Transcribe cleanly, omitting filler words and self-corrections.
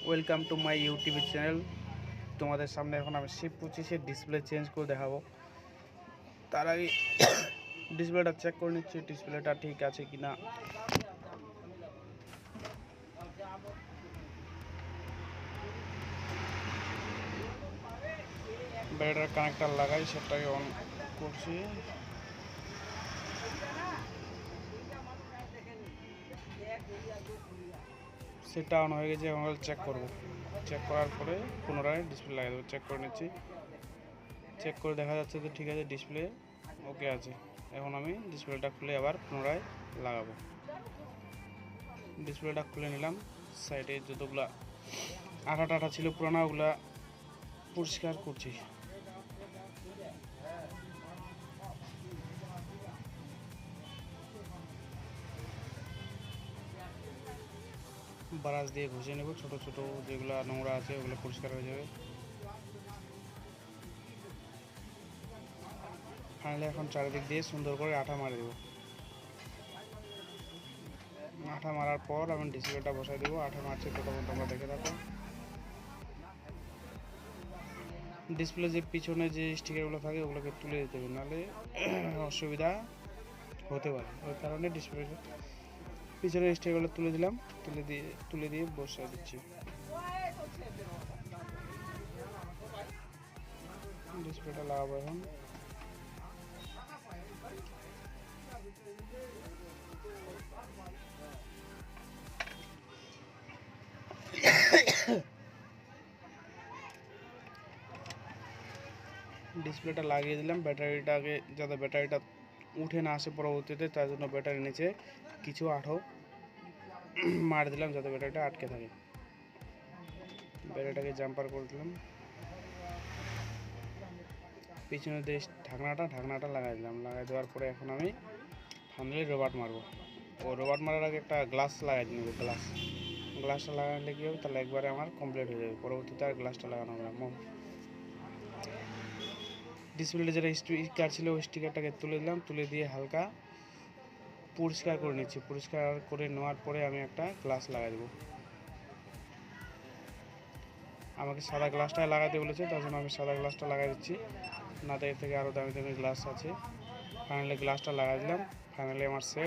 Welcome to my YouTube channel. তোমাদের সামনে এখন আমি C25-এর ডিসপ্লে চেঞ্জ করে দেখাবো। তার আগে ডিসপ্লেটা চেক করে নিচ্ছি ডিসপ্লেটা ঠিক আছে কিনা। ব্যাটারির কানেক্টর লাগাই, সেটাকে অন করছি। সেটা অন হয়ে গেছে, এখন চেক করবো। চেক করার পরে পুনরায় ডিসপ্লে লাগিয়ে দেবো। চেক করে নিচ্ছি, চেক করে দেখা যাচ্ছে যে ঠিক আছে, ডিসপ্লে ওকে আছে। এখন আমি ডিসপ্লেটা খুলে আবার পুনরায় লাগাবো। ডিসপ্লেটা খুলে নিলাম, সাইডে যতগুলা আঠা ছিল পুরানো ওগুলা পরিষ্কার করছি। ব্রাশ দিয়ে ঘষে নেব, ছোট ছোট যেগুলো নোংরা আছে ওগুলো পরিষ্কার হয়ে যাবে। ফাইনালি এখন চারিদিক দিয়ে সুন্দর করে আঠা মারে দেবো। আঠা মারার পর আমি ডিসপ্লেটা বসাই দেবো। আঠা মারছে তখন তোমরা দেখে থাকো। ডিসপ্লে যে পিছনে যে স্টিকারগুলো থাকে ওগুলোকে তুলে দিতে হবে, নাহলে অসুবিধা হতে পারে। ওই কারণে ডিসপ্লে পিছনে স্টিকারগুলো তুলে দিলাম, তুলে দিয়ে বসাই দিচ্ছি। ডিসপ্লেটা লাগাবো এখন। ডিসপ্লেটা লাগিয়ে দিলাম। ব্যাটারিটাকে যাতে ব্যাটারিটা উঠে না আসে পরবর্তীতে, তার জন্য ব্যাটারির নিচে কিছু আঠো মার দিলাম যাতে ব্যাটারিটা আটকে থাকে। ব্যাটারিটাকে জাম্পার করে দিলাম। পিছনে দিয়ে ঢাকনাটা লাগাই দিলাম। লাগাই দেওয়ার পরে এখন আমি ফাইনালি রবার্ট মারবো। ও রবার্ট মারার আগে একটা গ্লাস লাগাই নেব। গ্লাসটা লাগালে কি হবে, তাহলে একবারে আমার কমপ্লিট হয়ে যাবে। পরবর্তীতে আর গ্লাসটা লাগানো হবে না। ডিসপ্লেতে যেটা স্টিকার ছিল ওই স্টিকারটাকে তুলে দিলাম, তুলে দিয়ে হালকা পরিষ্কার করে নিচ্ছি। পরিষ্কার করে নেওয়ার পরে আমি একটা গ্লাস লাগাই দেবো। আমাকে সাদা গ্লাসটা লাগাতে বলেছে, তার জন্য আমি সাদা গ্লাসটা লাগাই দিচ্ছি। না, এর থেকে আরও দামি দামি গ্লাস আছে। ফাইনালি গ্লাসটা লাগাই দিলাম। ফাইনালি আমার সেট।